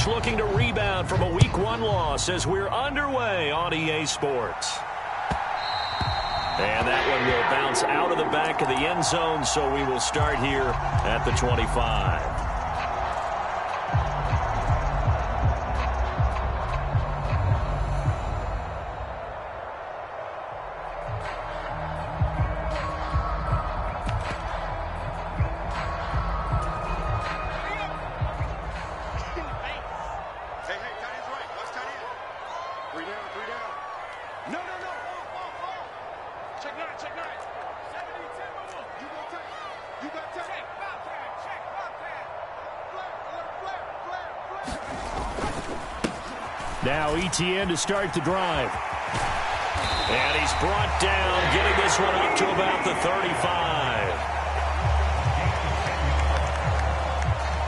looking to rebound from a Week 1 loss as we're underway on EA Sports. And that one will bounce out of the back of the end zone, so we will start here at the 25. Now ETN to start the drive. And he's brought down, getting this one up to about the 35.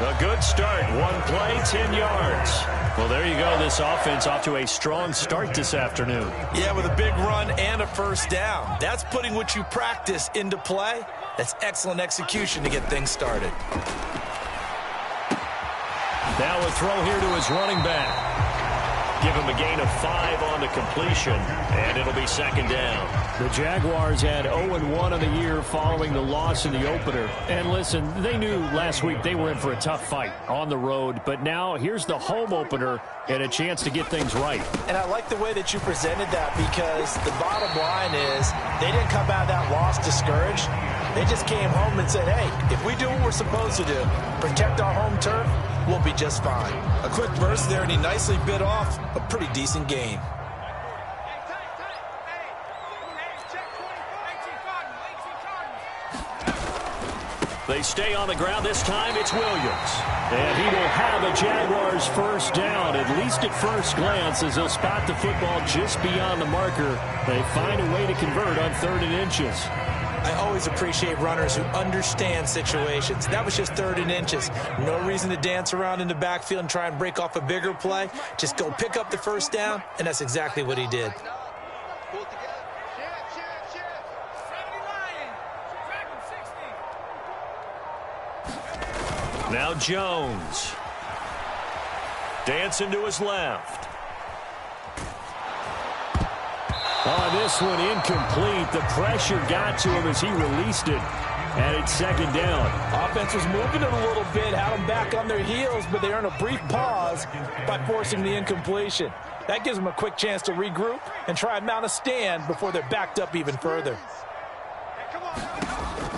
A good start. One play, 10 yards. Well, there you go. This offense off to a strong start this afternoon. Yeah, with a big run and a first down. That's putting what you practice into play. That's excellent execution to get things started. Now a throw here to his running back. Give him a gain of 5 on the completion, and it'll be second down. The Jaguars had 0-1 on the year following the loss in the opener. And listen, they knew last week they were in for a tough fight on the road, but now here's the home opener and a chance to get things right. And I like the way that you presented that, because the bottom line is they didn't come out of that loss discouraged. They just came home and said, hey, if we do what we're supposed to do, protect our home turf, we'll be just fine. A quick burst there, and he nicely bit off a pretty decent gain. They stay on the ground. This time it's Williams. And he will have a Jaguars first down, at least at first glance, as they'll spot the football just beyond the marker. They find a way to convert on 3rd and inches. I always appreciate runners who understand situations. That was just 3rd and inches. No reason to dance around in the backfield and try and break off a bigger play. Just go pick up the first down, and that's exactly what he did. Now Jones. Dancing to his left. Oh, this one incomplete. The pressure got to him as he released it. And it's second down. Offense was moving it a little bit, had them back on their heels, but they earned a brief pause by forcing the incompletion. That gives them a quick chance to regroup and try and mount a stand before they're backed up even further.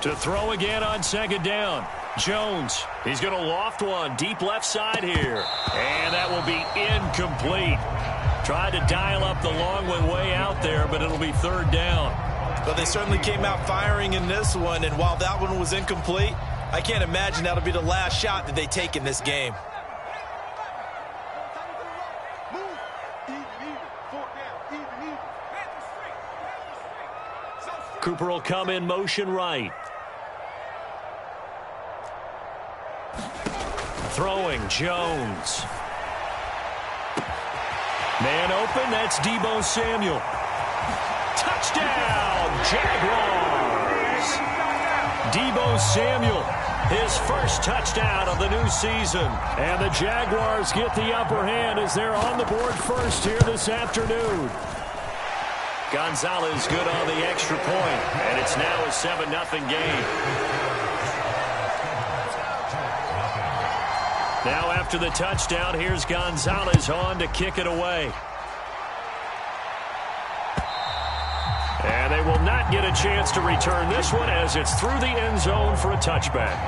To throw again on second down. Jones, he's going to loft one deep left side here. And that will be incomplete. Tried to dial up the long one way out there, but it'll be 3rd down. But they certainly came out firing in this one, and while that one was incomplete, I can't imagine that'll be the last shot that they take in this game. Cooper will come in motion right. Throwing, Jones. Man open, that's Deebo Samuel. Touchdown, Jaguars! Deebo Samuel, his first touchdown of the new season. And the Jaguars get the upper hand as they're on the board first here this afternoon. Gonzalez good on the extra point, and it's now a 7-0 game. Now after the touchdown, here's Gonzalez on to kick it away. And they will not get a chance to return this one as it's through the end zone for a touchback.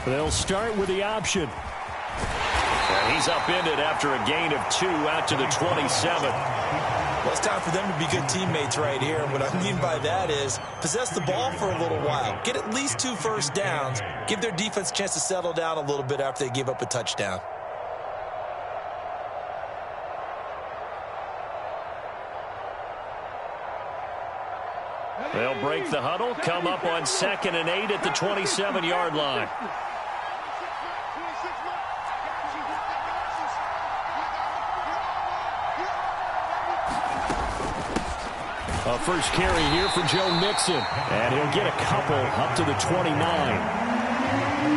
They'll start with the option. And he's upended after a gain of 2 out to the 27. Well, it's time for them to be good teammates right here. And what I mean by that is possess the ball for a little while. Get at least 2 first downs. Give their defense a chance to settle down a little bit after they give up a touchdown. They'll break the huddle, come up on 2nd and 8 at the 27-yard line. A first carry here for Joe Mixon. And he'll get a couple up to the 29.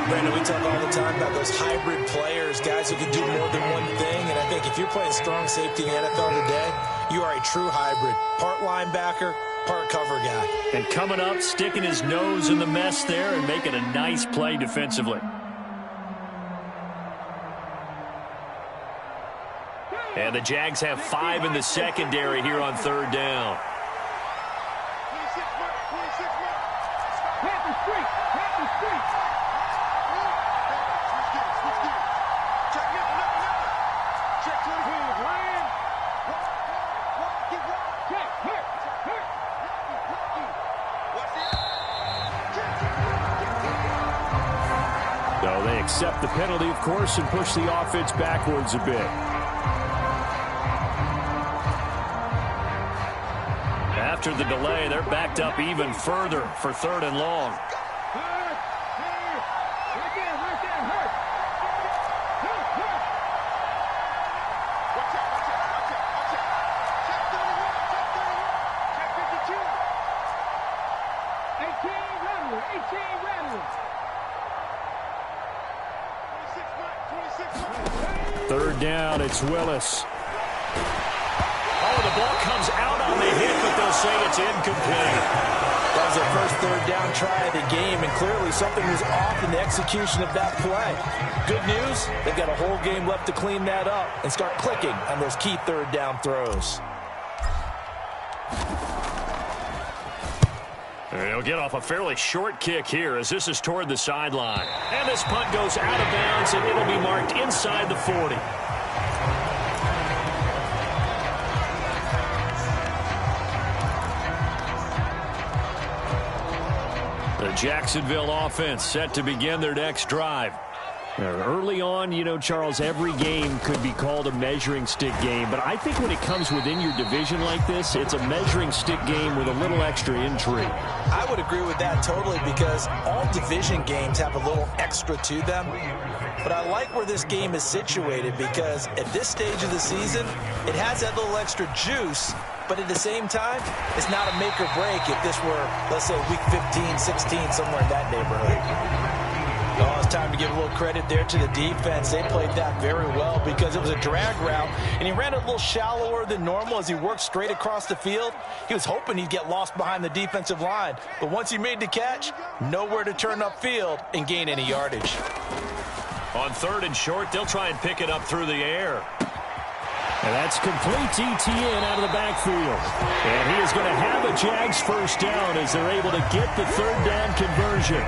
Brandon, we talk all the time about those hybrid players, guys who can do more than one thing. And I think if you're playing strong safety in the NFL today, you are a true hybrid. Part linebacker, part cover guy. And coming up, sticking his nose in the mess there and making a nice play defensively. And the Jags have 5 in the secondary here on 3rd down. So they accept the penalty, of course, and push the offense backwards a bit. After the delay, they're backed up even further for 3rd and long. Third down, it's Willis. Oh, the ball comes out on the hit, but they'll say it's incomplete. That was their first 3rd down try of the game, and clearly something was off in the execution of that play. Good news, they've got a whole game left to clean that up and start clicking on those key 3rd down throws. They'll get off a fairly short kick here as this is toward the sideline. And this punt goes out of bounds, and it'll be marked inside the 40. The Jacksonville offense set to begin their next drive. Early on, you know, Charles, every game could be called a measuring stick game. But I think when it comes within your division like this, it's a measuring stick game with a little extra intrigue. I would agree with that totally because all division games have a little extra to them. But I like where this game is situated because at this stage of the season, it has that little extra juice. But at the same time, it's not a make or break if this were, let's say, week 15, 16, somewhere in that neighborhood. Oh, it's time to give a little credit there to the defense. They played that very well because it was a drag route, and he ran a little shallower than normal as he worked straight across the field. He was hoping he'd get lost behind the defensive line, but once he made the catch, nowhere to turn upfield and gain any yardage. On 3rd and short, they'll try and pick it up through the air. And that's complete ETN out of the backfield. And he is going to have a Jags first down as they're able to get the 3rd down conversion.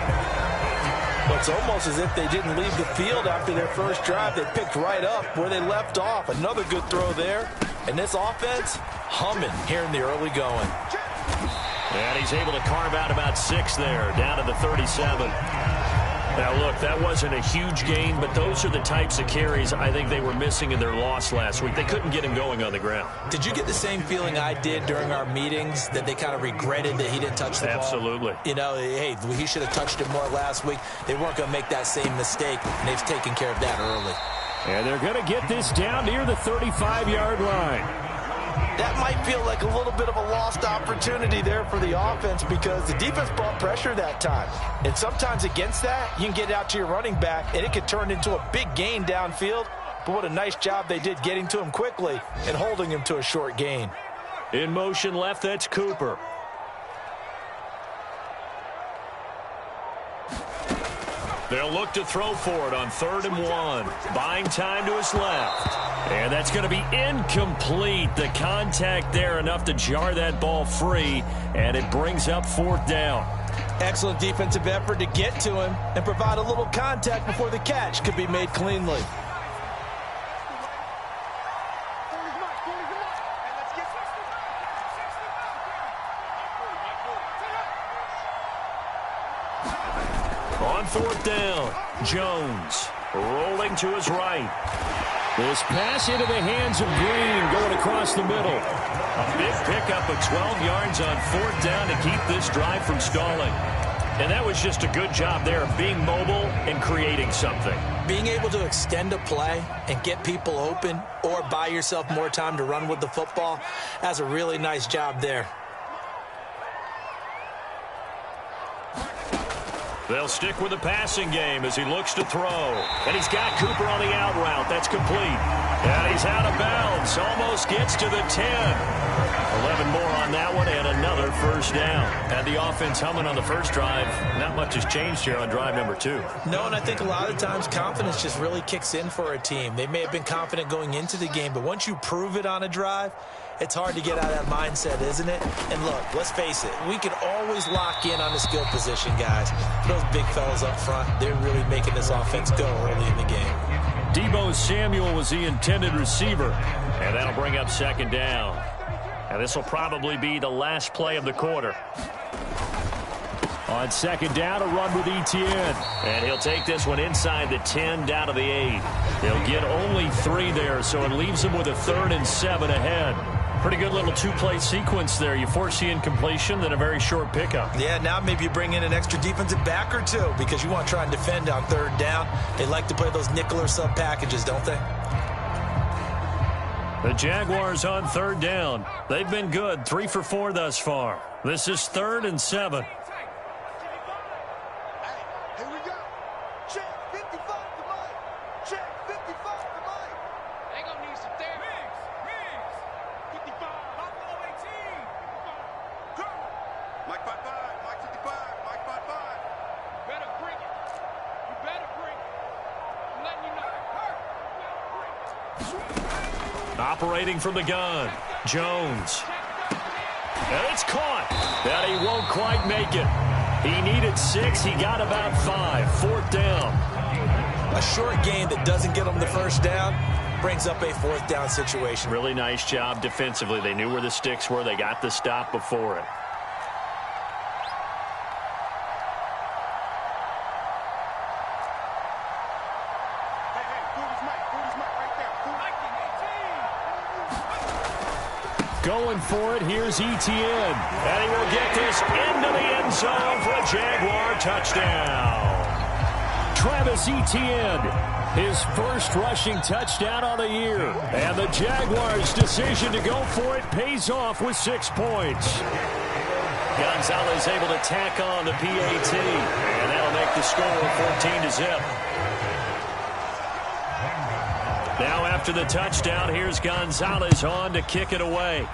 Well, it's almost as if they didn't leave the field after their first drive. They picked right up where they left off. Another good throw there. And this offense, humming here in the early going. And he's able to carve out about 6 there, down to the 37. Now, look, that wasn't a huge gain, but those are the types of carries I think they were missing in their loss last week. They couldn't get him going on the ground. Did you get the same feeling I did during our meetings, that they kind of regretted that he didn't touch the ball? Absolutely. You know, hey, he should have touched it more last week. They weren't going to make that same mistake, and they've taken care of that early. And they're going to get this down near the 35-yard line. That might feel like a little bit of a lost opportunity there for the offense because the defense brought pressure that time. And sometimes against that, you can get out to your running back, and it could turn into a big gain downfield. But what a nice job they did getting to him quickly and holding him to a short gain. In motion left, that's Cooper. They'll look to throw for it on 3rd and 1. Buying time to his left. And that's going to be incomplete. The contact there enough to jar that ball free, and it brings up 4th down. Excellent defensive effort to get to him and provide a little contact before the catch could be made cleanly. On 4th down, Jones rolling to his right. This pass into the hands of Green going across the middle. A big pickup of 12 yards on 4th down to keep this drive from stalling. And that was just a good job there of being mobile and creating something. Being able to extend a play and get people open or buy yourself more time to run with the football, that's a really nice job there. They'll stick with the passing game as he looks to throw. And he's got Cooper on the out route. That's complete. And he's out of bounds. Almost gets to the 10. 11 more on that one and another first down. Had the offense humming on the first drive. Not much has changed here on drive number 2. No, and I think a lot of times confidence just really kicks in for a team. They may have been confident going into the game, but once you prove it on a drive, it's hard to get out of that mindset, isn't it? And look, let's face it, we can always lock in on the skill position, guys. Those big fellas up front, they're really making this offense go early in the game. Deebo Samuel was the intended receiver. And that'll bring up 2nd down. And this will probably be the last play of the quarter. On 2nd down, a run with Etienne. And he'll take this one inside the 10 down to the 8. They'll get only 3 there, so it leaves them with a 3rd and 7 ahead. Pretty good little 2-play sequence there. You force the incompletion, then a very short pickup. Yeah, now maybe you bring in an extra defensive back or 2 because you want to try and defend on 3rd down. They like to play those nickel or sub packages, don't they? The Jaguars on 3rd down. They've been good, 3 for 4 thus far. This is 3rd and 7. Operating from the gun, Jones. And it's caught. And he won't quite make it. He needed 6. He got about 5. 4th down. A short gain that doesn't get him the first down brings up a 4th down situation. Really nice job defensively. They knew where the sticks were. They got the stop before it. Going for it, here's Etienne. And he will get this into the end zone for a Jaguar touchdown. Travis Etienne, his first rushing touchdown on the year. And the Jaguars' decision to go for it pays off with 6 points. Gonzalez able to tack on the PAT. And that'll make the score 14-0. Now after the touchdown, here's Gonzalez on to kick it away.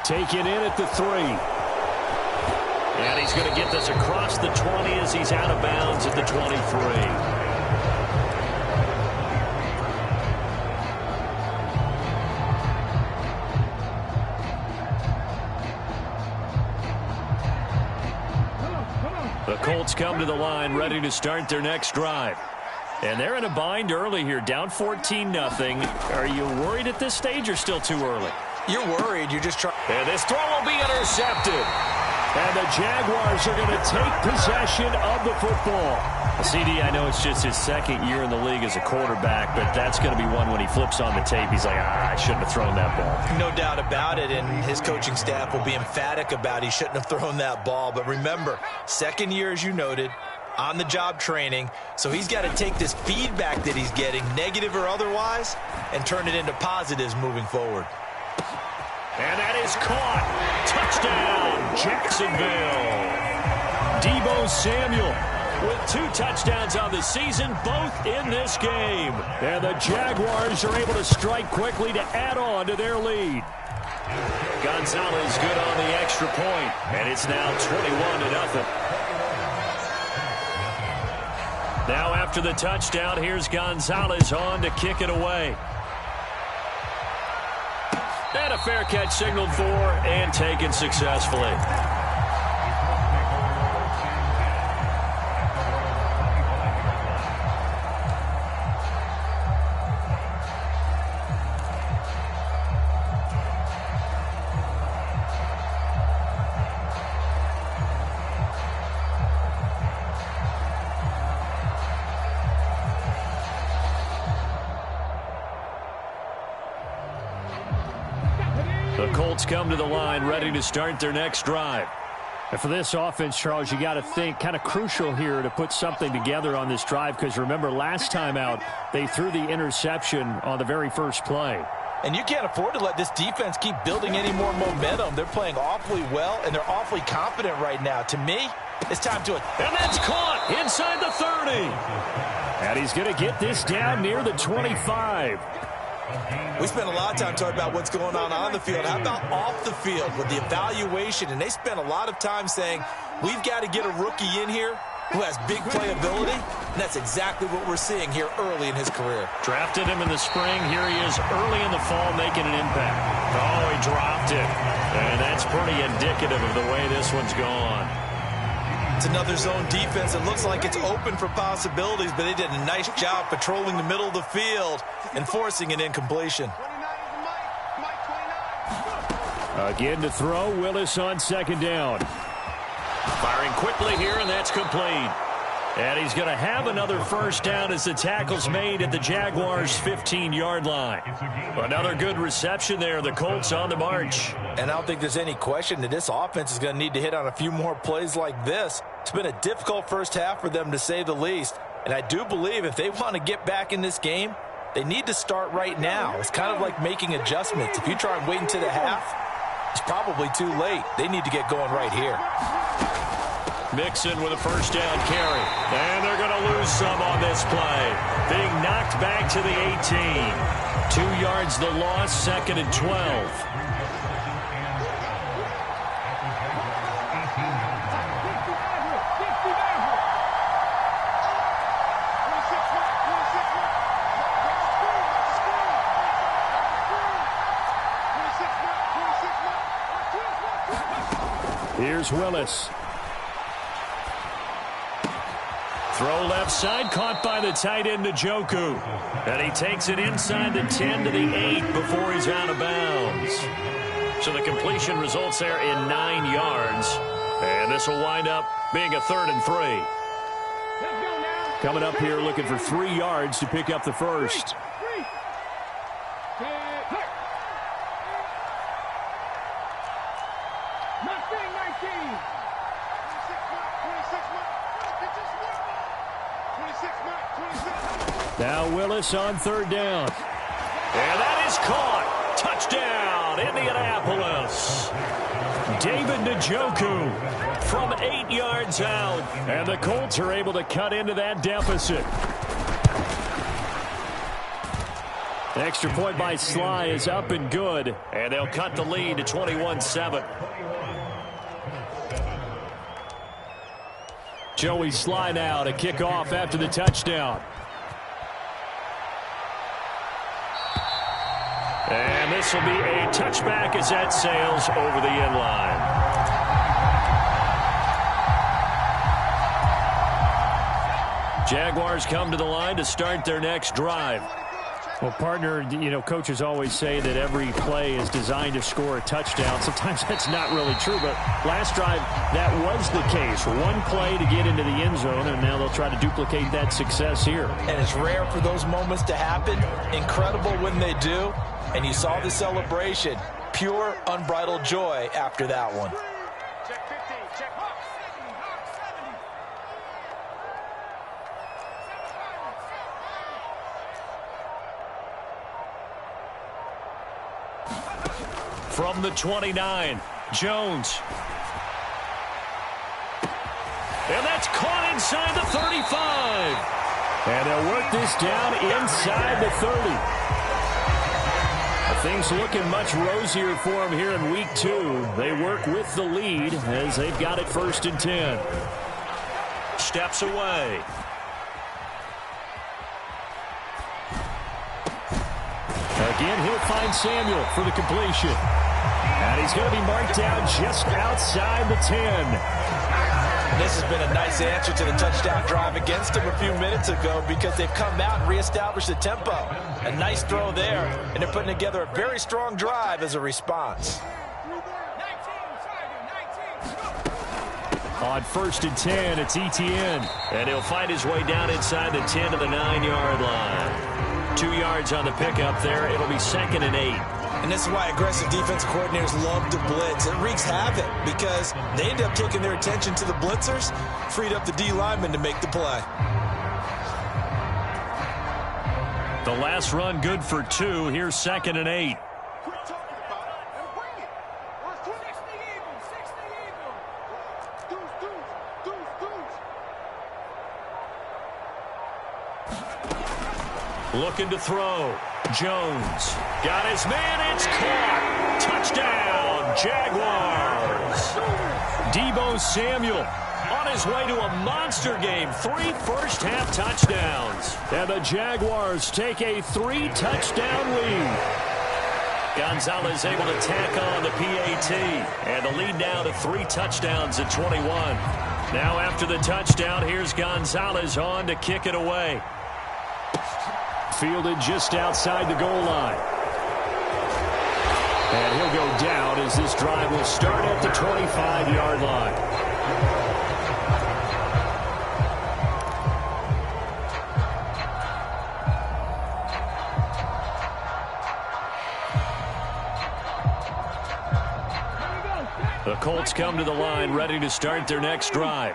Taken in at the 3. And he's going to get this across the 20 as he's out of bounds at the 23. The Colts come to the line ready to start their next drive. And they're in a bind early here, down 14-0. Are you worried at this stage or still too early? You're worried. You're just trying. And this throw will be intercepted. And the Jaguars are going to take possession of the football. CD, I know it's just his 2nd year in the league as a quarterback, but that's going to be one when he flips on the tape. He's like, I shouldn't have thrown that ball. No doubt about it, and his coaching staff will be emphatic about he shouldn't have thrown that ball. But remember, 2nd year, as you noted, on-the-job training, so he's got to take this feedback that he's getting, negative or otherwise, and turn it into positives moving forward. And that is caught. Touchdown, Jacksonville. Deebo Samuel with 2 touchdowns on the season, both in this game. And the Jaguars are able to strike quickly to add on to their lead. Gonzalez good on the extra point, and it's now 21-0. Now after the touchdown, here's Gonzalez on to kick it away. And a fair catch signaled for and taken successfully. The Colts come to the line ready to start their next drive. And for this offense, Charles, you got to think kind of crucial here to put something together on this drive, because remember last time out they threw the interception on the very first play. And you can't afford to let this defense keep building any more momentum. They're playing awfully well, and they're awfully confident right now. To me, it's time to... And that's caught inside the 30. And he's going to get this down near the 25. We spent a lot of time talking about what's going on the field. How about off the field with the evaluation? And they spent a lot of time saying, we've got to get a rookie in here who has big playability. And that's exactly what we're seeing here early in his career. Drafted him in the spring. Here he is early in the fall making an impact. Oh, he dropped it. And that's pretty indicative of the way this one's gone. It's another zone defense. It looks like it's open for possibilities, but they did a nice job patrolling the middle of the field and forcing an incompletion. Again to throw, Willis on second down. Firing quickly here, and that's complete. And he's going to have another first down as the tackle's made at the Jaguars' 15-yard line. Another good reception there. The Colts on the march. And I don't think there's any question that this offense is going to need to hit on a few more plays like this. It's been a difficult first half for them, to say the least. And I do believe if they want to get back in this game, they need to start right now. It's kind of like making adjustments. If you try and wait until the half, it's probably too late. They need to get going right here. Mixon with a first down carry. And they're going to lose some on this play. Being knocked back to the 18. 2 yards the loss, second and 12. Here's Willis. Throw left side, caught by the tight end, Njoku. And he takes it inside the 10 to the 8 before he's out of bounds. So the completion results there in 9 yards. And this will wind up being a 3rd and 3. Coming up here looking for 3 yards to pick up the first. Now Willis on third down. And that is caught. Touchdown, Indianapolis. David Njoku from 8 yards out. And the Colts are able to cut into that deficit. The extra point by Sly is up and good. And they'll cut the lead to 21-7. Joey Sly now to kick off after the touchdown. And this will be a touchback as that sails over the end line. Jaguars come to the line to start their next drive. Well, partner, you know, coaches always say that every play is designed to score a touchdown. Sometimes that's not really true, but last drive, that was the case. One play to get into the end zone, and now they'll try to duplicate that success here. And it's rare for those moments to happen. Incredible when they do. And you saw the celebration. Pure, unbridled joy after that one. From the 29, Jones. And that's caught inside the 35. And they'll work this down inside the 30. Things looking much rosier for them here in week 2. They work with the lead as they've got it 1st and 10. Steps away. Again, he'll find Samuel for the completion. And he's going to be marked down just outside the 10. This has been a nice answer to the touchdown drive against them a few minutes ago because they've come out and reestablished the tempo. A nice throw there, and they're putting together a very strong drive as a response. On 1st and 10, it's Etienne. And he'll find his way down inside the 10 to the 9-yard line. 2 yards on the pickup there. It'll be 2nd and 8. And this is why aggressive defensive coordinators love to blitz. It wreaks havoc because they end up taking their attention to the blitzers, freed up the D lineman to make the play. The last run good for 2. Here's 2nd and 8. Looking to throw. Jones got his man. It's caught. Touchdown, Jaguars. Deebo Samuel on his way to a monster game. 3 first-half touchdowns. And the Jaguars take a 3-touchdown lead. Gonzalez able to tack on the PAT. And the lead now to 3 touchdowns at 21. Now after the touchdown, here's Gonzalez on to kick it away. Fielded just outside the goal line. And he'll go down as this drive will start at the 25-yard line. The Colts come to the line ready to start their next drive.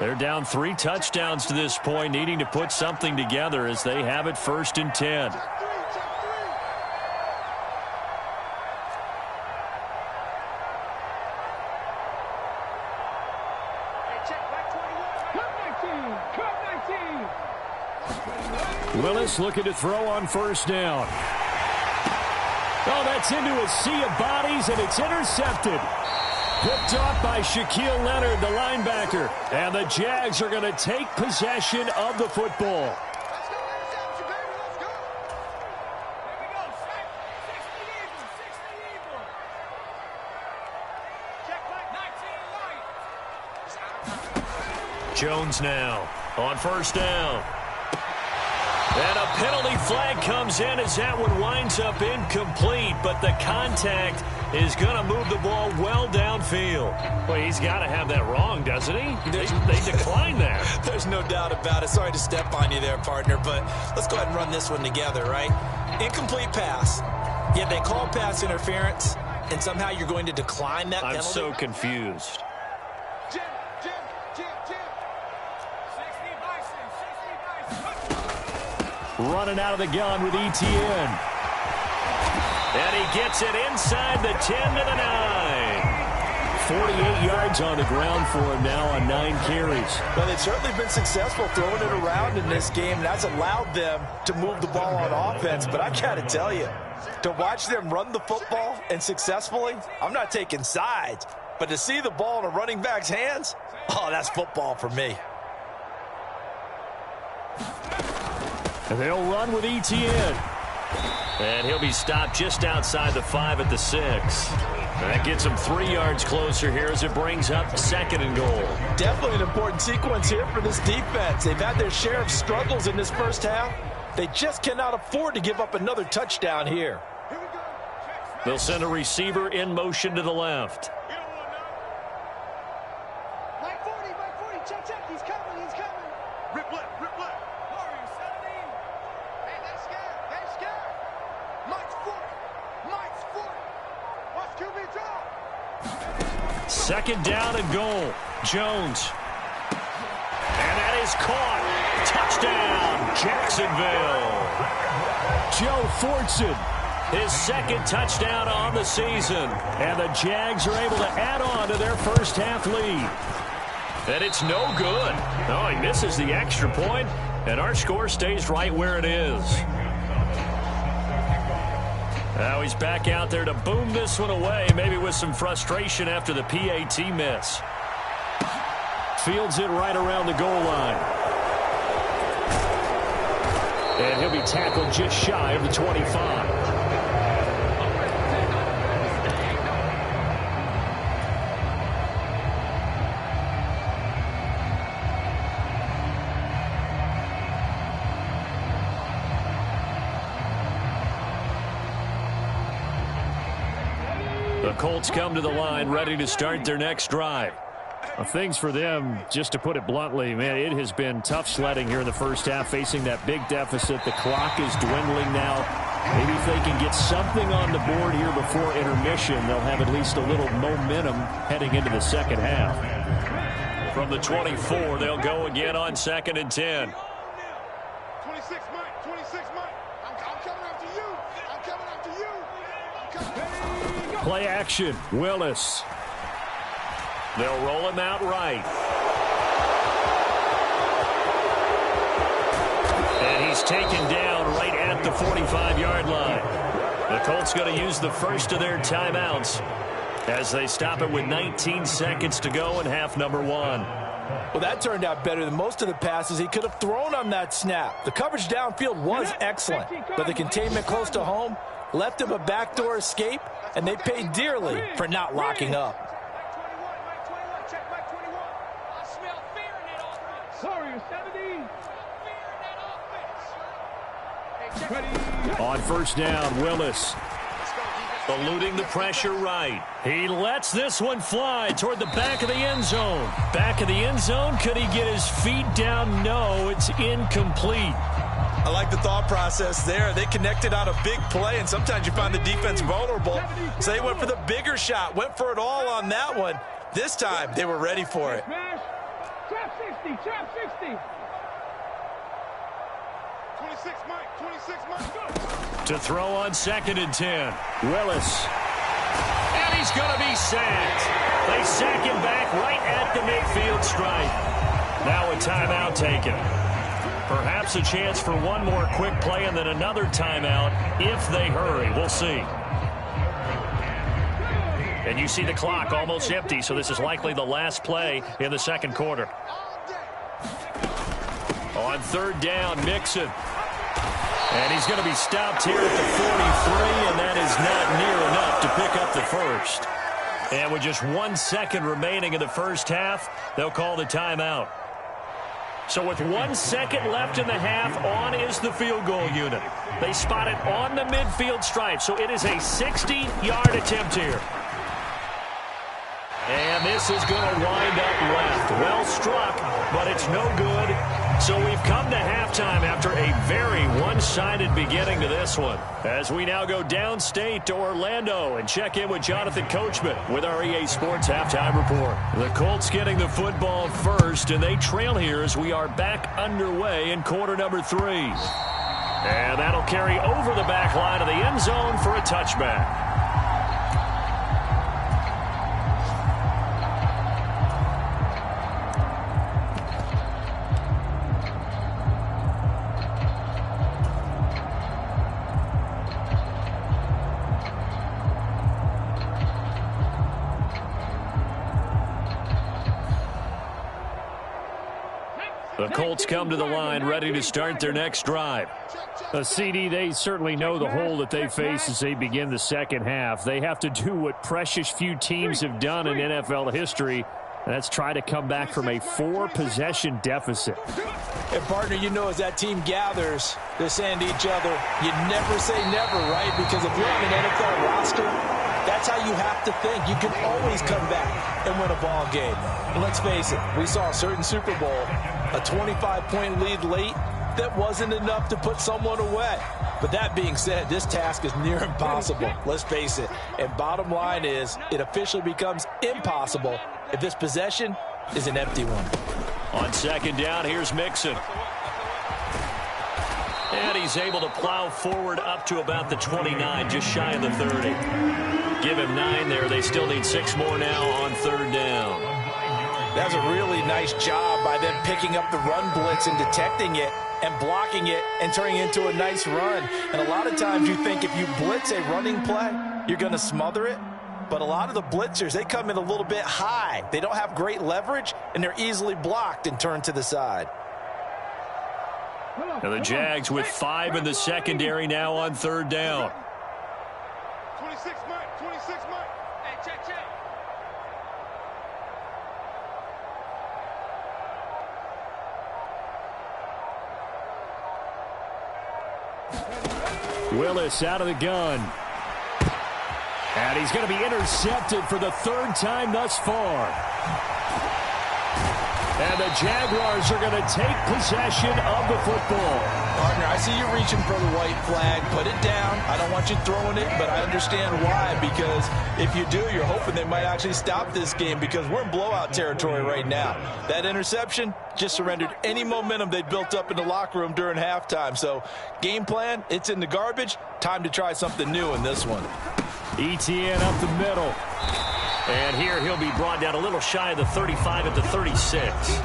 They're down 3 touchdowns to this point, needing to put something together as they have it 1st and 10. Willis looking to throw on 1st down. Oh, that's into a sea of bodies, and it's intercepted. Picked off by Shaquille Leonard, the linebacker. And the Jags are going to take possession of the football. Jones now on 1st down. And a penalty flag comes in as that one winds up incomplete, but the contact is going to move the ball well downfield. Well, he's got to have that wrong, doesn't he? They decline that. There's no doubt about it. Sorry to step on you there, partner, but let's go ahead and run this one together, right? Incomplete pass. Yet they call pass interference, and somehow you're going to decline that penalty? I'm so confused. Running out of the gun with Etienne. And he gets it inside the 10 to the 9. 48 yards on the ground for him now on 9 carries. Well, they've certainly been successful throwing it around in this game. That's allowed them to move the ball on offense. But I got to tell you, to watch them run the football and successfully, I'm not taking sides. But to see the ball in a running back's hands, oh, that's football for me. And they'll run with Etienne. And he'll be stopped just outside the 5 at the 6. That gets him 3 yards closer here as it brings up 2nd and goal. Definitely an important sequence here for this defense. They've had their share of struggles in this first half. They just cannot afford to give up another touchdown here. They'll send a receiver in motion to the left. Second down and goal. Jones. And that is caught. Touchdown, Jacksonville. Joe Fortson. His 2nd touchdown on the season. And the Jags are able to add on to their first half lead. And it's no good. Oh, he misses the extra point, and our score stays right where it is. Now he's back out there to boom this one away, maybe with some frustration after the PAT miss. Fields it right around the goal line. And he'll be tackled just shy of the 25. The Colts come to the line ready to start their next drive. Well, things for them, just to put it bluntly, man, it has been tough sledding here in the first half, facing that big deficit. The clock is dwindling now. Maybe if they can get something on the board here before intermission, they'll have at least a little momentum heading into the second half. From the 24, they'll go again on 2nd and 10. 26, Mike. 26, Mike. I'm coming after you. I'm coming after you. I'm coming. Play action. Willis. They'll roll him out right. And he's taken down right at the 45-yard line. The Colts going to use the first of their timeouts as they stop it with 19 seconds to go in half number 1. Well, that turned out better than most of the passes he could have thrown on that snap. The coverage downfield was excellent, but the containment close to home left him a backdoor escape, and they paid dearly for not locking up. On first down, Willis. Eluding the pressure right. He lets this one fly toward the back of the end zone. Back of the end zone. Could he get his feet down? No, it's incomplete. I like the thought process there. They connected on a big play, and sometimes you find the defense vulnerable. So they went for the bigger shot, went for it all on that one. This time, they were ready for it. Trap 60, trap 60. 26, Mike. 26, Mike. Go. To throw on 2nd and 10. Willis. And he's going to be sacked. They sack him back right at the midfield stripe. Now a timeout taken. Perhaps a chance for one more quick play and then another timeout if they hurry. We'll see. And you see the clock almost empty, so this is likely the last play in the second quarter. On 3rd down, Mixon. And he's going to be stopped here at the 43, and that is not near enough to pick up the first. And with just 1 second remaining in the first half, they'll call the timeout. So with 1 second left in the half, on is the field goal unit. They spot it on the midfield stripe, so it is a 60-yard attempt here. And this is going to wind up left. Well struck, but it's no good. So we've come to halftime after a very one-sided beginning to this one. As we now go downstate to Orlando and check in with Jonathan Coachman with our EA Sports Halftime Report. The Colts getting the football first, and they trail here as we are back underway in quarter number 3. And that'll carry over the back line of the end zone for a touchback. The Colts come to the line ready to start their next drive. CD, they certainly know the hole that they face as they begin the second half. They have to do what precious few teams have done in NFL history, and that's try to come back from a 4-possession deficit. And, partner, you know as that team gathers, they're saying to each other, you never say never, right? Because if you're on an NFL roster, that's how you have to think. You can always come back and win a ball game. And let's face it, we saw a certain Super Bowl, a 25-point lead late that wasn't enough to put someone away. But that being said, this task is near impossible. Let's face it. And bottom line is, it officially becomes impossible if this possession is an empty one. On 2nd down, here's Mixon. And he's able to plow forward up to about the 29, just shy of the 30. Give him 9 there. They still need 6 more now on 3rd down. That's a really nice job by them picking up the run blitz and detecting it and blocking it and turning it into a nice run. And a lot of times you think if you blitz a running play, you're going to smother it. But a lot of the blitzers, they come in a little bit high. They don't have great leverage, and they're easily blocked and turned to the side. And the Jags with 5 in the secondary now on 3rd down. 26, Mike. 26, Mike. Hey, check. Willis out of the gun. And he's going to be intercepted for the 3rd time thus far. And the Jaguars are going to take possession of the football. Partner, I see you reaching for the white flag. Put it down. I don't want you throwing it, but I understand why. Because if you do, you're hoping they might actually stop this game because we're in blowout territory right now. That interception just surrendered any momentum they built up in the locker room during halftime. So game plan, it's in the garbage. Time to try something new in this one. ETN up the middle. And here he'll be brought down a little shy of the 35 at the 36.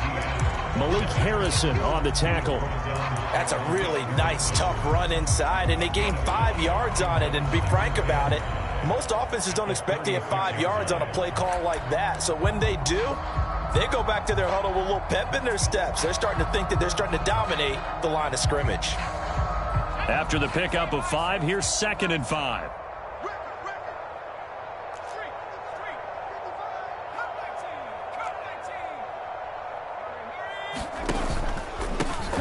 Malik Harrison on the tackle. That's a really nice, tough run inside, and they gained 5 yards on it. And be frank about it, most offenses don't expect to get 5 yards on a play call like that. So when they do, they go back to their huddle with a little pep in their steps. They're starting to think that they're starting to dominate the line of scrimmage. After the pickup of 5, here's 2nd and 5.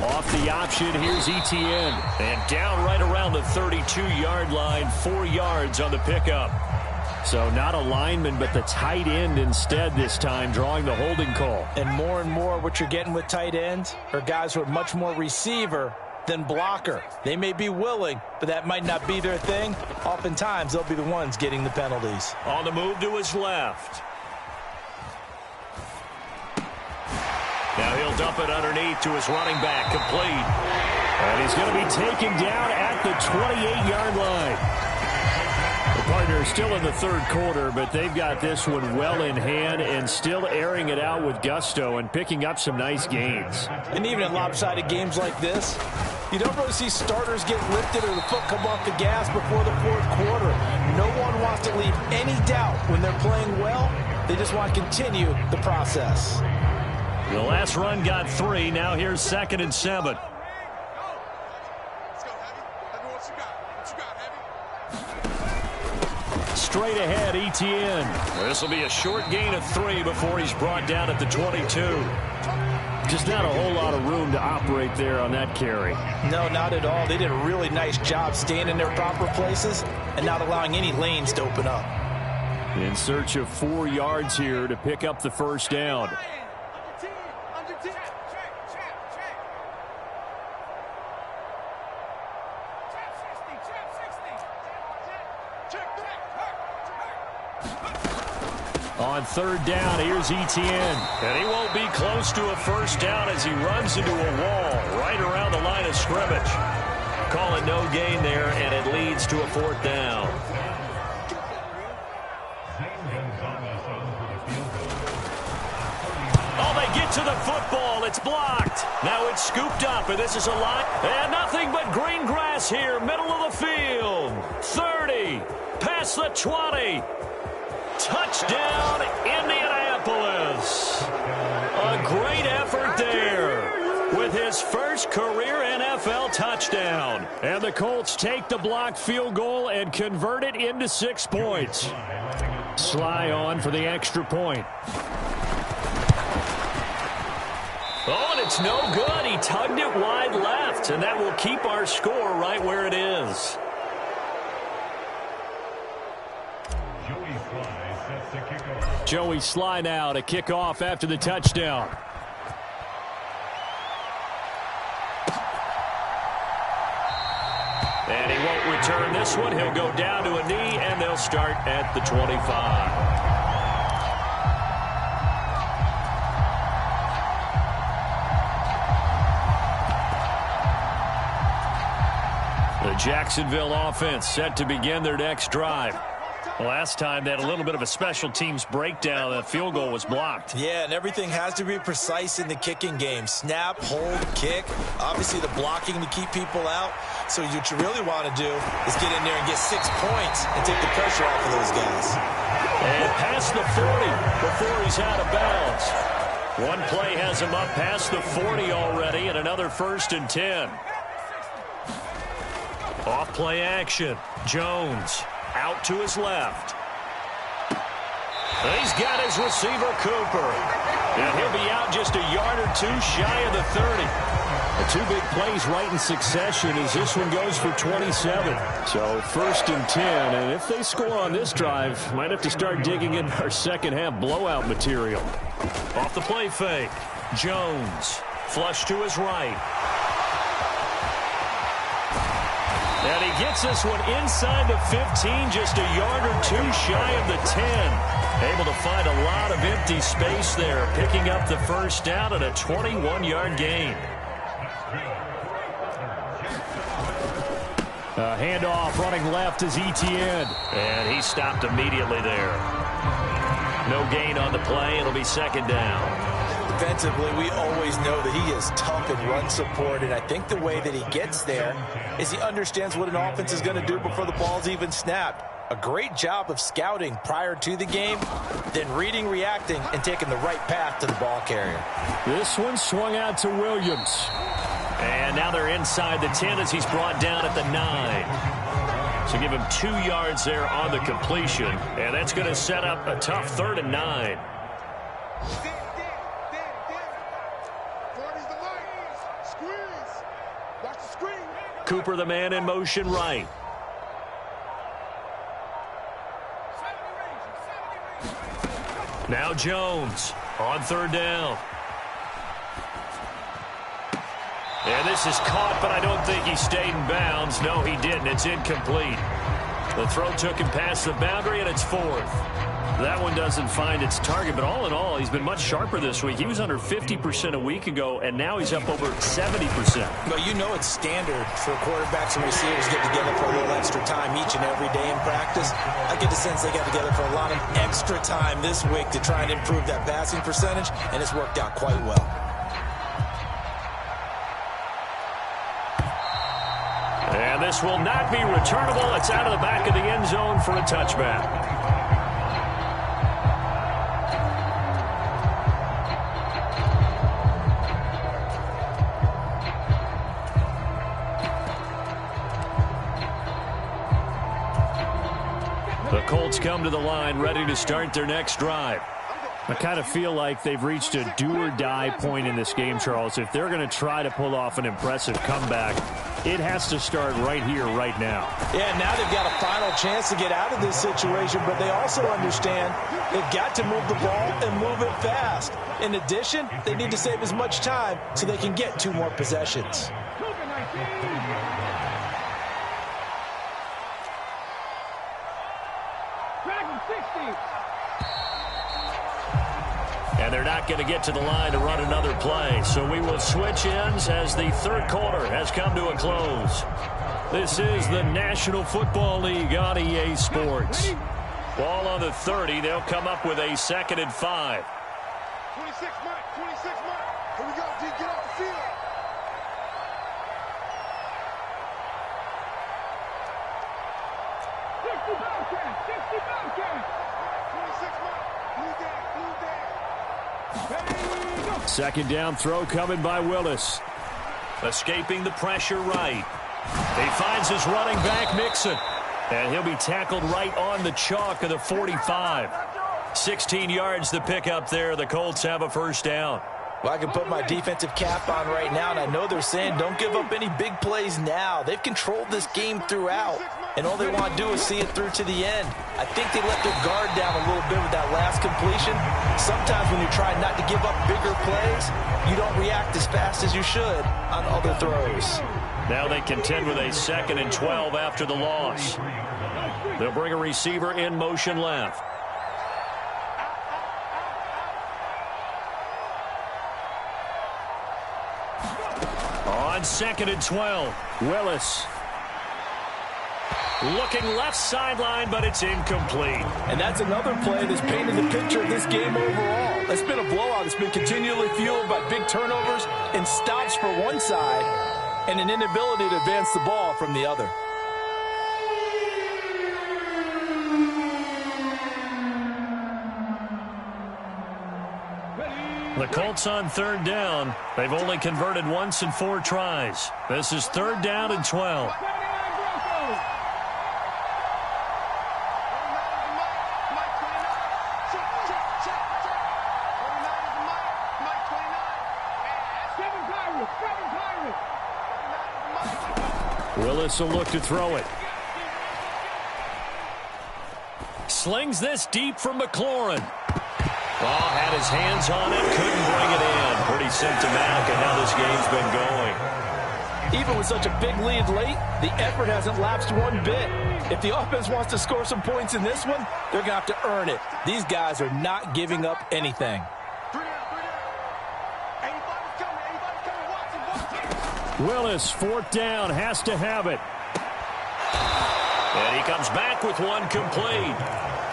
Off the option, here's ETN. And down right around the 32-yard line, 4 yards on the pickup. So not a lineman, but the tight end instead this time, drawing the holding call. And more what you're getting with tight ends are guys who are much more receiver than blocker. They may be willing, but that might not be their thing. Oftentimes, they'll be the ones getting the penalties. On the move to his left. Now he'll dump it underneath to his running back, complete. And he's going to be taken down at the 28-yard line. The partner still in the third quarter, but they've got this one well in hand and still airing it out with gusto and picking up some nice gains. And even in lopsided games like this, you don't really see starters get lifted or the foot come off the gas before the fourth quarter. No one wants to leave any doubt when they're playing well. They just want to continue the process. The last run got 3. Now here's 2nd and 7. Straight ahead, ETN. This will be a short gain of 3 before he's brought down at the 22. Just not a whole lot of room to operate there on that carry. No, not at all. They did a really nice job staying in their proper places and not allowing any lanes to open up. In search of 4 yards here to pick up the first down. On 3rd down, here's ETN. And he won't be close to a first down as he runs into a wall right around the line of scrimmage. Call it no gain there, and it leads to a 4th down. Oh, they get to the football. It's blocked. Now it's scooped up, and this is a line. And nothing but green grass here, middle of the field. 30, past the 20. Touchdown, Indianapolis. A great effort there with his first career NFL touchdown. And the Colts take the blocked field goal and convert it into 6 points. Sly on for the extra point. Oh, and it's no good. He tugged it wide left, and that will keep our score right where it is. Joey Sly now to kick off after the touchdown. And he won't return this one. He'll go down to a knee, and they'll start at the 25. The Jacksonville offense set to begin their next drive. Last time they had a little bit of a special teams breakdown. That field goal was blocked. Yeah, and everything has to be precise in the kicking game. Snap, hold, kick. Obviously the blocking to keep people out. So what you really want to do is get in there and get 6 points and take the pressure off of those guys. And past the 40 before he's out of bounds. One play has him up past the 40 already, and another 1st and 10. Off play action. Jones out to his left. He's got his receiver, Cooper. And he'll be out just a yard or 2 shy of the 30. The 2 big plays right in succession as this one goes for 27. So 1st and 10, and if they score on this drive, might have to start digging in our second half blowout material. Off the play fake. Jones, flush to his right. And he gets this one inside the 15, just a yard or two shy of the 10. Able to find a lot of empty space there, picking up the first down and a 21-yard gain. Handoff running left is Etienne. And he stopped immediately there. No gain on the play. It'll be second down. Defensively, we always know that he is tough in run support, and I think the way that he gets there is he understands what an offense is going to do before the ball's even snapped. A great job of scouting prior to the game, then reading, reacting, and taking the right path to the ball carrier. This one swung out to Williams. And now they're inside the 10 as he's brought down at the 9. So give him 2 yards there on the completion, and that's going to set up a tough 3rd and 9. Cooper, the man in motion right. Now Jones on 3rd down. And this is caught, but I don't think he stayed in bounds. No, he didn't. It's incomplete. The throw took him past the boundary, and it's 4th. That one doesn't find its target, but all in all, he's been much sharper this week. He was under 50% a week ago, and now he's up over 70%. Well, you know it's standard for quarterbacks and receivers get together for a little extra time each and every day in practice. I get the sense they got together for a lot of extra time this week to try and improve that passing percentage, and it's worked out quite well. And this will not be returnable. It's out of the back of the end zone for a touchback. The Colts come to the line ready to start their next drive. I kind of feel like they've reached a do-or-die point in this game, Charles. If they're going to try to pull off an impressive comeback, it has to start right here, right now. Yeah, now they've got a final chance to get out of this situation, but they also understand they've got to move the ball and move it fast. In addition, they need to save as much time so they can get 2 more possessions. And they're not going to get to the line to run another play. So we will switch ends as the 3rd quarter has come to a close. This is the National Football League on EA Sports. Ball on the 30. They'll come up with a 2nd and 5. 26 Mike. Here we go, D. Get off the field. Second down throw coming by Willis. Escaping the pressure right. He finds his running back, Mixon. And he'll be tackled right on the chalk of the 45. 16 yards to pick up there. The Colts have a first down. Well, I can put my defensive cap on right now, and I know they're saying don't give up any big plays now. They've controlled this game throughout, and all they want to do is see it through to the end. I think they let their guard down a little bit with that last completion. Sometimes when you try not to give up bigger plays, you don't react as fast as you should on other throws. Now they contend with a 2nd and 12 after the loss. They'll bring a receiver in motion left. On 2nd and 12, Willis. Looking left sideline, but it's incomplete. And that's another play that's painted the picture of this game overall. It's been a blowout. It's been continually fueled by big turnovers and stops for one side and an inability to advance the ball from the other. The Colts on 3rd down. They've only converted once in 4 tries. This is 3rd down and 12. Willis will look to throw it. Slings this deep from McLaurin. Oh, had his hands on it, couldn't bring it in. Pretty pretty symptomatic of how this game's been going. Even with such a big lead late, the effort hasn't lapsed one bit. If the offense wants to score some points in this one, they're going to have to earn it. These guys are not giving up anything. Willis, fourth down, has to have it. And he comes back with one complete.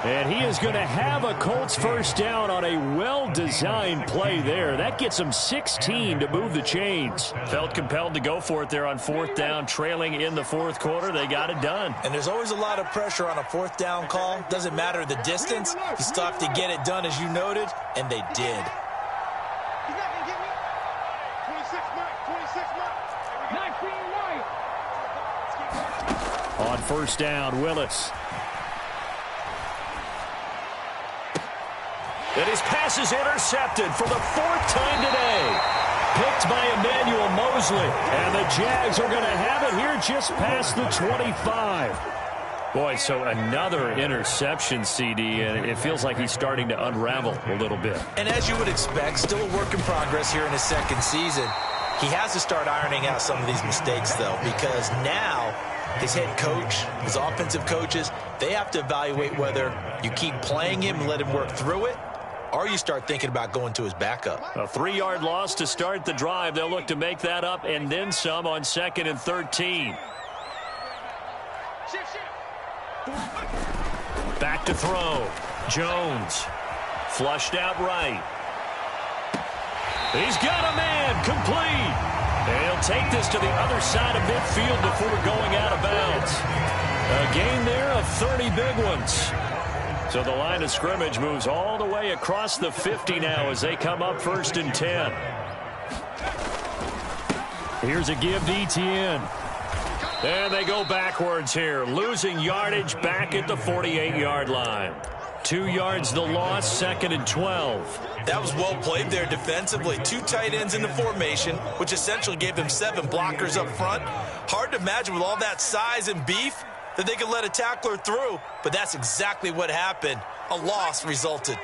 And he is going to have a Colts first down on a well-designed play there. That gets him 16 to move the chains. Felt compelled to go for it there on fourth down, trailing in the fourth quarter. They got it done. And there's always a lot of pressure on a fourth down call. Doesn't matter the distance. You still have to get it done, as you noted, and they did. He's not going to get me. 26 Mike. On first down, Willis. And his pass is intercepted for the fourth time today. Picked by Emmanuel Mosley. And the Jags are going to have it here just past the 25. Boy, so another interception, CD, and it feels like he's starting to unravel a little bit. And as you would expect, still a work in progress here in his second season. He has to start ironing out some of these mistakes, though, because now his head coach, his offensive coaches, they have to evaluate whether you keep playing him and let him work through it, or you start thinking about going to his backup. A 3-yard loss to start the drive. They'll look to make that up and then some on 2nd and 13. Back to throw. Jones. Flushed out right. He's got a man. Complete. And he'll take this to the other side of midfield before going out of bounds. A gain there of 30 big ones. So the line of scrimmage moves all the way across the 50 now as they come up 1st and 10. Here's a give to Etienne. And they go backwards here, losing yardage back at the 48-yard line. 2 yards the loss, 2nd and 12. That was well played there defensively. 2 tight ends in the formation, which essentially gave them 7 blockers up front. Hard to imagine with all that size and beef that they could let a tackler through, but that's exactly what happened. A loss resulted.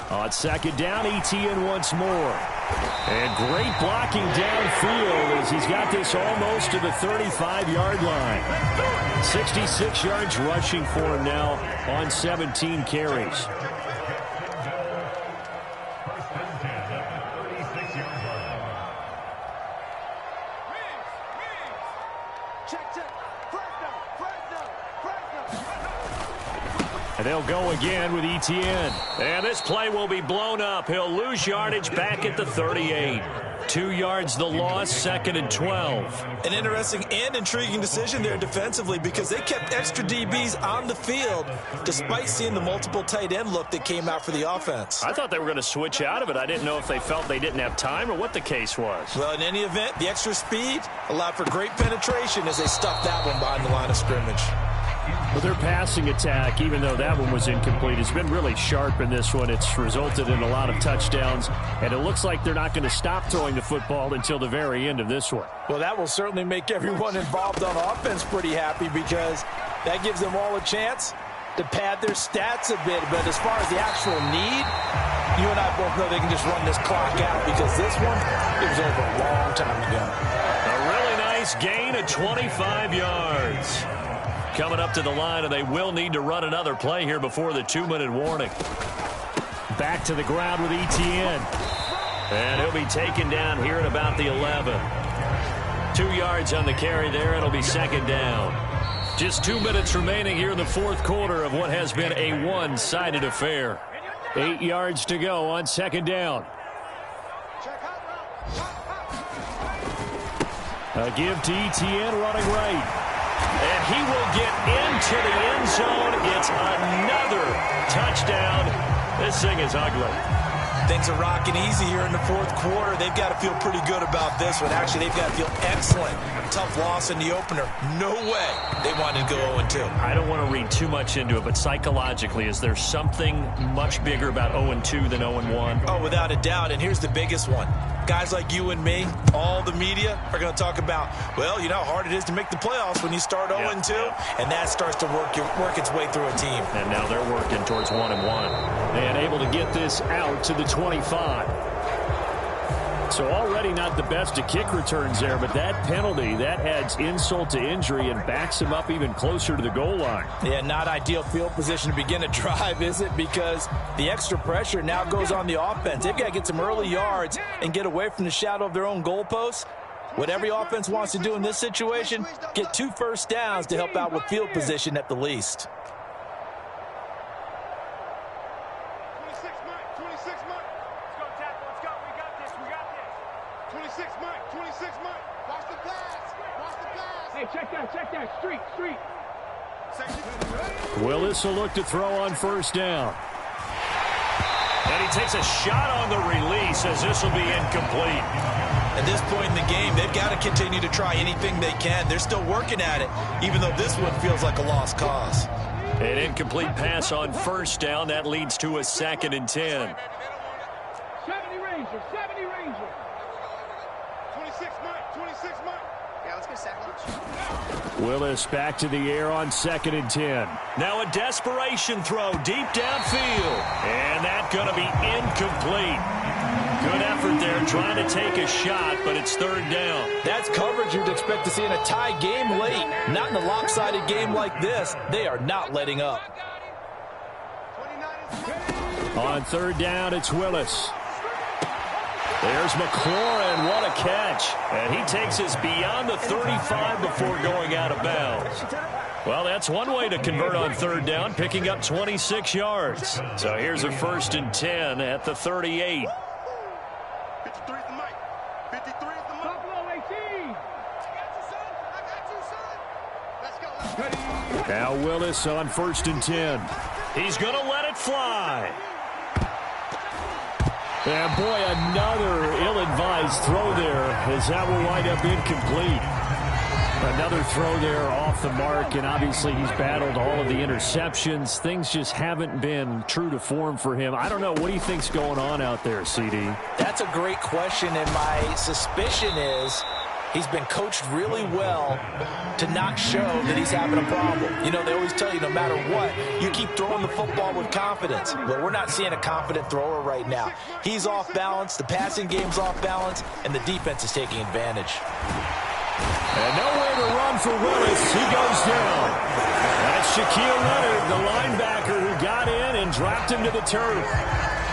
On 2nd down, Etienne once more. And great blocking downfield as he's got this almost to the 35-yard line. 66 yards rushing for him now on 17 carries. And they'll go again with Etienne. And this play will be blown up. He'll lose yardage back at the 38. 2 yards the loss, 2nd and 12. An interesting and intriguing decision there defensively because they kept extra DBs on the field despite seeing the multiple tight end look that came out for the offense. I thought they were going to switch out of it. I didn't know if they felt they didn't have time or what the case was. Well, in any event, the extra speed allowed for great penetration as they stuffed that one behind the line of scrimmage. Well, their passing attack, even though that one was incomplete, has been really sharp in this one. It's resulted in a lot of touchdowns, and it looks like they're not going to stop throwing the football until the very end of this one. Well, that will certainly make everyone involved on offense pretty happy because that gives them all a chance to pad their stats a bit. But as far as the actual need, you and I both know they can just run this clock out because this one, it was over a long time ago. A really nice gain of 25 yards. Coming up to the line, and they will need to run another play here before the 2-minute warning. Back to the ground with Etienne. And he'll be taken down here at about the 11. 2 yards on the carry there. It'll be 2nd down. Just 2 minutes remaining here in the fourth quarter of what has been a one-sided affair. 8 yards to go on 2nd down. A give to Etienne running right. And he will get into the end zone. It's another touchdown. This thing is ugly. Things are rocking easy here in the fourth quarter. They've got to feel pretty good about this one. Actually, they've got to feel excellent. Tough loss in the opener. No way they wanted to go 0-2. I don't want to read too much into it, but psychologically, is there something much bigger about 0-2 than 0-1? Oh, without a doubt. And here's the biggest one. guys like you and me, all the media are going to talk about, well, you know how hard it is to make the playoffs when you start 0-2, and that starts to work its way through a team. And now they're working towards 1-1 and able to get this out to the 25. So already not the best of kick returns there, but that penalty, that adds insult to injury and backs him up even closer to the goal line. Yeah, not ideal field position to begin a drive, is it? Because the extra pressure now goes on the offense. They've got to get some early yards and get away from the shadow of their own goalposts. What every offense wants to do in this situation, get 2 first downs to help out with field position at the least. 26 Mike. Watch the pass. Watch the pass. Hey, check that. Street. Willis will look to throw on first down. And he takes a shot on the release as this will be incomplete. At this point in the game, they've got to continue to try anything they can. They're still working at it, even though this one feels like a lost cause. An incomplete pass on first down. That leads to a 2nd and 10. 70 Ranger. 26 Mike. Yeah, let's go second. Willis back to the air on 2nd and 10. Now a desperation throw deep downfield. And that's going to be incomplete. Good effort there trying to take a shot, but it's 3rd down. That's coverage you'd expect to see in a tie game late. Not in a lopsided game like this. They are not letting up. On 3rd down, it's Willis. There's McLaurin. What a catch. And he takes us beyond the 35 before going out of bounds. Well, that's one way to convert on 3rd down, picking up 26 yards. So here's a 1st and 10 at the 38. 53 is the mic. 53 is the mic. Buffalo 18. Let's go. Now Willis on 1st and 10. He's going to let it fly. And boy, another ill-advised throw there as that will wind up incomplete. Another throw there off the mark, and obviously he's battled all of the interceptions. Things just haven't been true to form for him. I don't know. What do you think's going on out there, CD? That's a great question, and my suspicion is he's been coached really well to not show that he's having a problem. You know, they always tell you no matter what, you keep throwing the football with confidence. Well, we're not seeing a confident thrower right now. He's off balance, the passing game's off balance, and the defense is taking advantage. And nowhere to run for Willis. He goes down. That's Shaquille Leonard, the linebacker who got in and dropped him to the turf.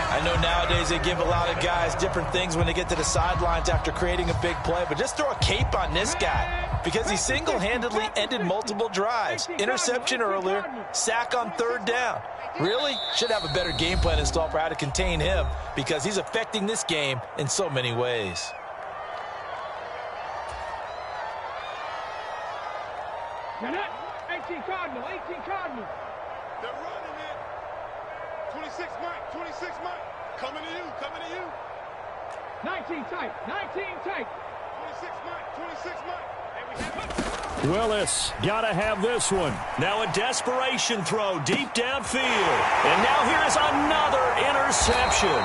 I know nowadays they give a lot of guys different things when they get to the sidelines after creating a big play, but just throw a cape on this guy because he single-handedly ended multiple drives. Interception earlier, sack on 3rd down. Really should have a better game plan installed for how to contain him because he's affecting this game in so many ways. Jeanette, 18 Cardinal. They're running it. 26 Mike. Coming to you. 19 tight. 26 Mike. Hey, we have it. Willis got to have this one. Now a desperation throw deep downfield. And now here's another interception.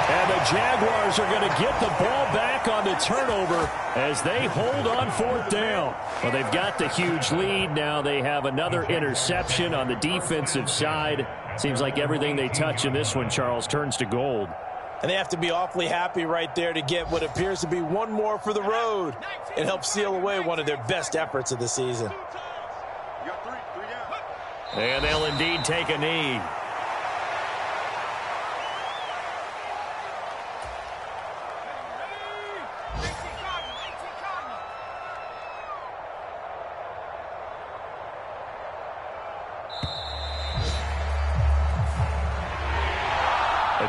And the Jaguars are going to get the ball back on the turnover as they hold on 4th down. Well, they've got the huge lead. Now they have another interception on the defensive side. Seems like everything they touch in this one, Charles, turns to gold. And they have to be awfully happy right there to get what appears to be one more for the road and help seal away one of their best efforts of the season. You got three down. And they'll indeed take a knee.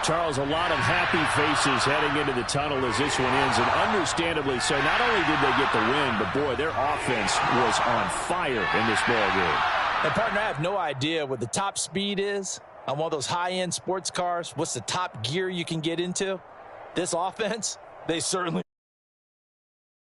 Charles, a lot of happy faces heading into the tunnel as this one ends, and understandably so. Not only did they get the win, but boy, their offense was on fire in this ball game. And partner, I have no idea what the top speed is on one of those high-end sports cars. What's the top gear you can get into? This offense, they certainly